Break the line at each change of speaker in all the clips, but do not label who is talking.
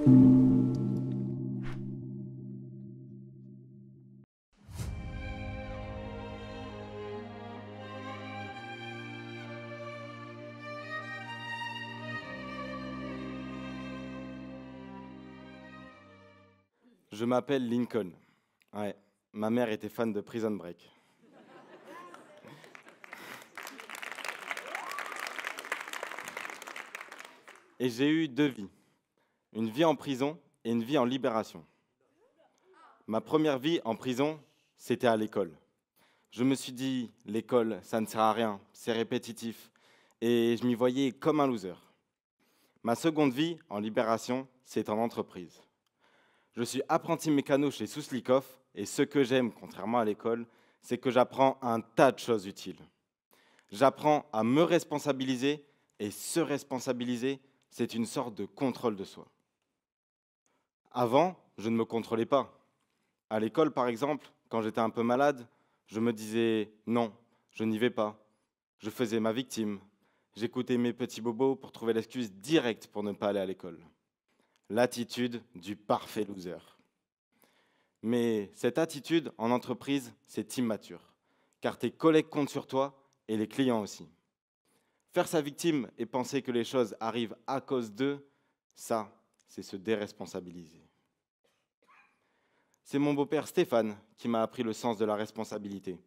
Je m'appelle Lincoln. Ouais, ma mère était fan de Prison Break. Et j'ai eu deux vies. Une vie en prison et une vie en libération. Ma première vie en prison, c'était à l'école. Je me suis dit, l'école, ça ne sert à rien, c'est répétitif. Et je m'y voyais comme un loser. Ma seconde vie en libération, c'est en entreprise. Je suis apprenti mécano chez Souslikov et ce que j'aime, contrairement à l'école, c'est que j'apprends un tas de choses utiles. J'apprends à me responsabiliser et se responsabiliser, c'est une sorte de contrôle de soi. Avant, je ne me contrôlais pas. À l'école, par exemple, quand j'étais un peu malade, je me disais non, je n'y vais pas. Je faisais ma victime. J'écoutais mes petits bobos pour trouver l'excuse directe pour ne pas aller à l'école. L'attitude du parfait loser. Mais cette attitude en entreprise, c'est immature, car tes collègues comptent sur toi et les clients aussi. Faire sa victime et penser que les choses arrivent à cause d'eux, ça, c'est se déresponsabiliser. C'est mon beau-père Stéphane qui m'a appris le sens de la responsabilité.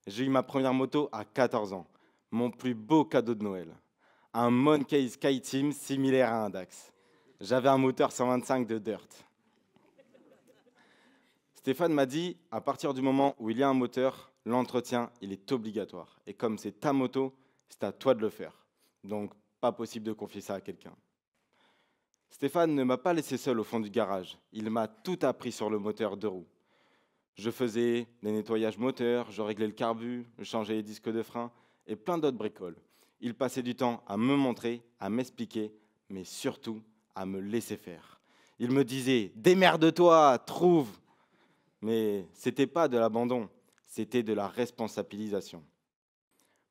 J'ai eu ma première moto à 14 ans, mon plus beau cadeau de Noël. Un Monkey SkyTeam similaire à un Dax. J'avais un moteur 125 de Dirt. Stéphane m'a dit, à partir du moment où il y a un moteur, l'entretien, il est obligatoire. Et comme c'est ta moto, c'est à toi de le faire. Donc, pas possible de confier ça à quelqu'un. Stéphane ne m'a pas laissé seul au fond du garage. Il m'a tout appris sur le moteur 2 roues. Je faisais des nettoyages moteurs, je réglais le carbu, je changeais les disques de frein et plein d'autres bricoles. Il passait du temps à me montrer, à m'expliquer, mais surtout à me laisser faire. Il me disait « Démerde-toi, trouve !» Mais ce n'était pas de l'abandon, c'était de la responsabilisation.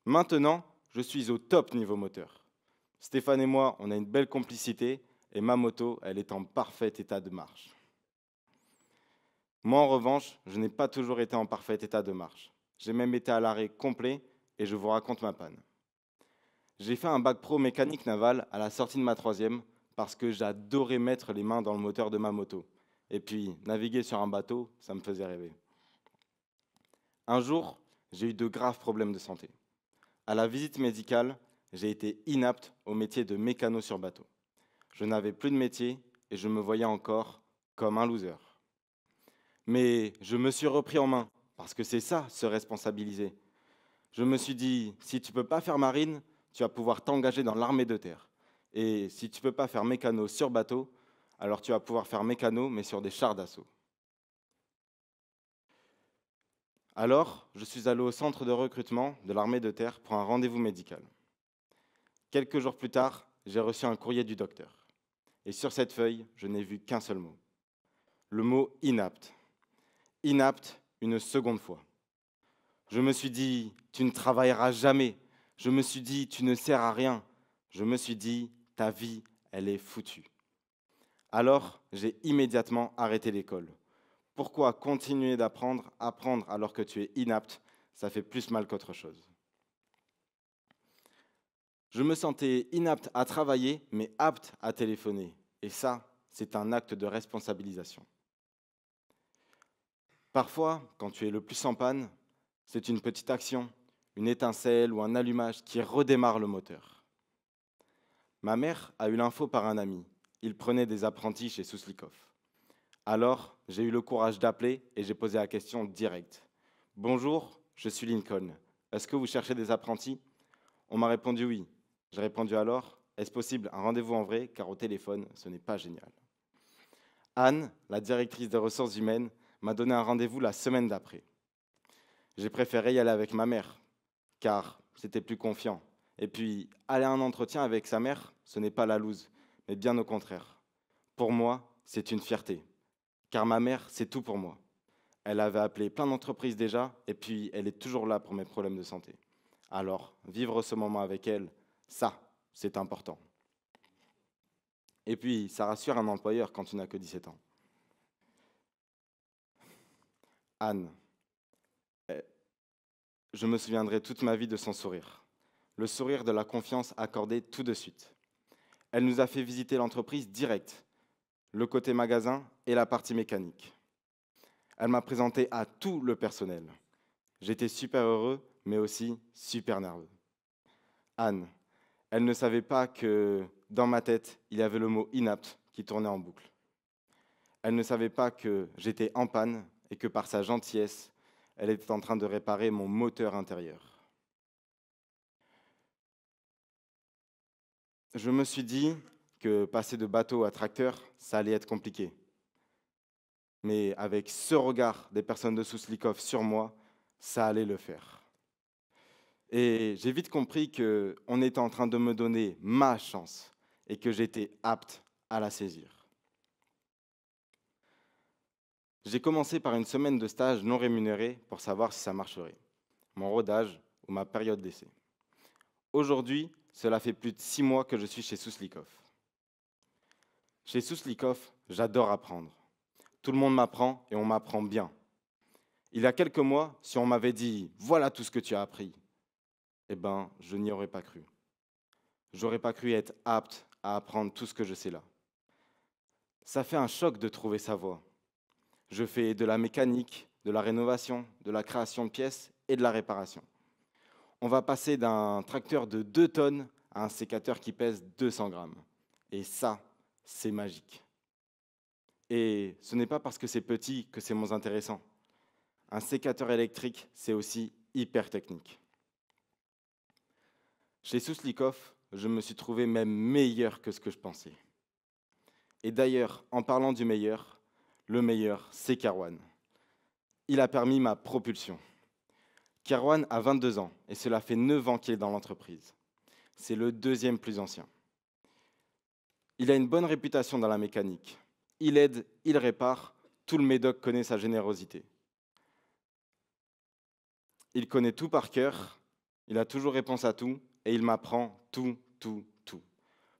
Maintenant, je suis au top niveau moteur. Stéphane et moi, on a une belle complicité et ma moto, elle est en parfait état de marche. Moi, en revanche, je n'ai pas toujours été en parfait état de marche. J'ai même été à l'arrêt complet et je vous raconte ma panne. J'ai fait un bac pro mécanique navale à la sortie de ma troisième parce que j'adorais mettre les mains dans le moteur de ma moto. Et puis, naviguer sur un bateau, ça me faisait rêver. Un jour, j'ai eu de graves problèmes de santé. À la visite médicale, j'ai été inapte au métier de mécano sur bateau. Je n'avais plus de métier et je me voyais encore comme un loser. Mais je me suis repris en main, parce que c'est ça, se responsabiliser. Je me suis dit, si tu ne peux pas faire marine, tu vas pouvoir t'engager dans l'armée de terre. Et si tu ne peux pas faire mécano sur bateau, alors tu vas pouvoir faire mécano, mais sur des chars d'assaut. Alors, je suis allé au centre de recrutement de l'armée de terre pour un rendez-vous médical. Quelques jours plus tard, j'ai reçu un courrier du docteur. Et sur cette feuille, je n'ai vu qu'un seul mot. Le mot inapte. Inapte une seconde fois. Je me suis dit, tu ne travailleras jamais. Je me suis dit, tu ne sers à rien. Je me suis dit, ta vie, elle est foutue. Alors, j'ai immédiatement arrêté l'école. Pourquoi continuer d'apprendre, apprendre alors que tu es inapte? Ça fait plus mal qu'autre chose. Je me sentais inapte à travailler, mais apte à téléphoner. Et ça, c'est un acte de responsabilisation. Parfois, quand tu es le plus en panne, c'est une petite action, une étincelle ou un allumage qui redémarre le moteur. Ma mère a eu l'info par un ami. Il prenait des apprentis chez Souslikov. Alors, j'ai eu le courage d'appeler et j'ai posé la question directe. « Bonjour, je suis Lincoln. Est-ce que vous cherchez des apprentis ?» On m'a répondu oui. J'ai répondu alors, est-ce possible un rendez-vous en vrai, car au téléphone, ce n'est pas génial. Anne, la directrice des ressources humaines, m'a donné un rendez-vous la semaine d'après. J'ai préféré y aller avec ma mère, car c'était plus confiant. Et puis, aller à un entretien avec sa mère, ce n'est pas la loose, mais bien au contraire. Pour moi, c'est une fierté, car ma mère, c'est tout pour moi. Elle avait appelé plein d'entreprises déjà, et puis elle est toujours là pour mes problèmes de santé. Alors, vivre ce moment avec elle, ça, c'est important. Et puis, ça rassure un employeur quand tu n'as que 17 ans. Anne, je me souviendrai toute ma vie de son sourire. Le sourire de la confiance accordée tout de suite. Elle nous a fait visiter l'entreprise direct, le côté magasin et la partie mécanique. Elle m'a présenté à tout le personnel. J'étais super heureux, mais aussi super nerveux. Anne, elle ne savait pas que dans ma tête, il y avait le mot inapte qui tournait en boucle. Elle ne savait pas que j'étais en panne et que par sa gentillesse, elle était en train de réparer mon moteur intérieur. Je me suis dit que passer de bateau à tracteur, ça allait être compliqué. Mais avec ce regard des personnes de Souslikov sur moi, ça allait le faire. Et j'ai vite compris qu'on était en train de me donner ma chance et que j'étais apte à la saisir. J'ai commencé par une semaine de stage non rémunéré pour savoir si ça marcherait, mon rodage ou ma période d'essai. Aujourd'hui, cela fait plus de 6 mois que je suis chez Souslikov. Chez Souslikov, j'adore apprendre. Tout le monde m'apprend et on m'apprend bien. Il y a quelques mois, si on m'avait dit « voilà tout ce que tu as appris », eh ben, je n'y aurais pas cru. J'aurais pas cru être apte à apprendre tout ce que je sais là. Ça fait un choc de trouver sa voie. Je fais de la mécanique, de la rénovation, de la création de pièces et de la réparation. On va passer d'un tracteur de 2 tonnes à un sécateur qui pèse 200 grammes. Et ça, c'est magique. Et ce n'est pas parce que c'est petit que c'est moins intéressant. Un sécateur électrique, c'est aussi hyper technique. Chez Souslikov, je me suis trouvé même meilleur que ce que je pensais. Et d'ailleurs, en parlant du meilleur, le meilleur, c'est Kerwan. Il a permis ma propulsion. Kerwan a 22 ans et cela fait 9 ans qu'il est dans l'entreprise. C'est le deuxième plus ancien. Il a une bonne réputation dans la mécanique. Il aide, il répare, tout le Médoc connaît sa générosité. Il connaît tout par cœur, il a toujours réponse à tout et il m'apprend tout.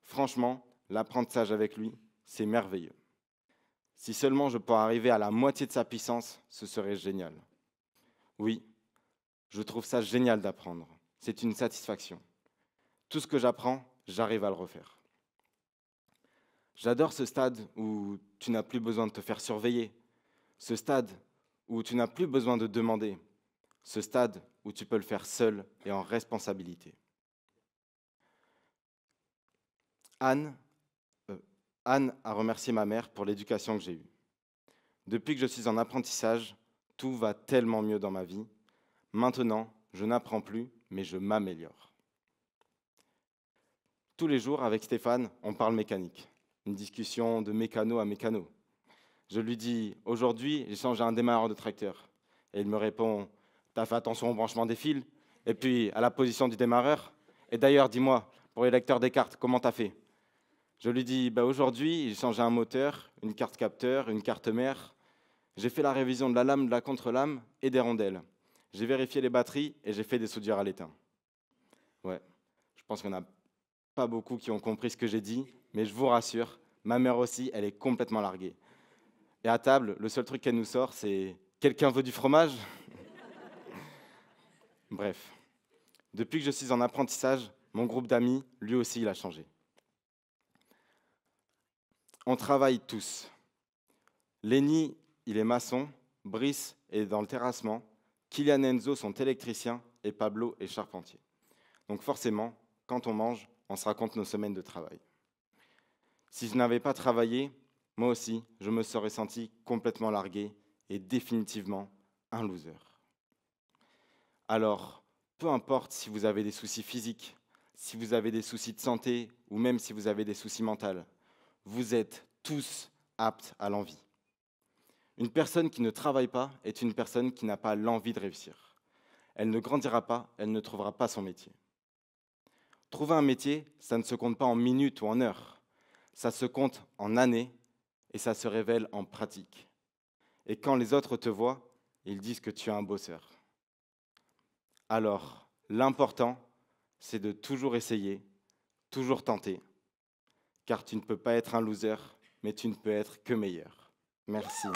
Franchement, l'apprentissage avec lui, c'est merveilleux. Si seulement je pourrais arriver à la moitié de sa puissance, ce serait génial. Oui, je trouve ça génial d'apprendre. C'est une satisfaction. Tout ce que j'apprends, j'arrive à le refaire. J'adore ce stade où tu n'as plus besoin de te faire surveiller. Ce stade où tu n'as plus besoin de demander. Ce stade où tu peux le faire seul et en responsabilité. Anne a remercié ma mère pour l'éducation que j'ai eue. Depuis que je suis en apprentissage, tout va tellement mieux dans ma vie. Maintenant, je n'apprends plus, mais je m'améliore. Tous les jours, avec Stéphane, on parle mécanique. Une discussion de mécano à mécano. Je lui dis, aujourd'hui, j'ai changé un démarreur de tracteur. Et il me répond, t'as fait attention au branchement des fils, et puis à la position du démarreur. Et d'ailleurs, dis-moi, pour les lecteurs des cartes, comment t'as fait? Je lui dis, aujourd'hui, j'ai changé un moteur, une carte capteur, une carte mère. J'ai fait la révision de la lame, de la contre-lame et des rondelles. J'ai vérifié les batteries et j'ai fait des soudures à l'étain. Ouais, je pense qu'il n'y en a pas beaucoup qui ont compris ce que j'ai dit, mais je vous rassure, ma mère aussi, elle est complètement larguée. Et à table, le seul truc qu'elle nous sort, c'est « Quelqu'un veut du fromage ?» Bref, depuis que je suis en apprentissage, mon groupe d'amis, lui aussi, il a changé. On travaille tous. Lenny, il est maçon, Brice est dans le terrassement, Kylian et Enzo sont électriciens et Pablo est charpentier. Donc forcément, quand on mange, on se raconte nos semaines de travail. Si je n'avais pas travaillé, moi aussi, je me serais senti complètement largué et définitivement un loser. Alors, peu importe si vous avez des soucis physiques, si vous avez des soucis de santé ou même si vous avez des soucis mentaux, vous êtes tous aptes à l'envie. Une personne qui ne travaille pas est une personne qui n'a pas l'envie de réussir. Elle ne grandira pas, elle ne trouvera pas son métier. Trouver un métier, ça ne se compte pas en minutes ou en heures. Ça se compte en années et ça se révèle en pratique. Et quand les autres te voient, ils disent que tu es un bosseur. Alors, l'important, c'est de toujours essayer, toujours tenter. car tu ne peux pas être un loser, mais tu ne peux être que meilleur. Merci.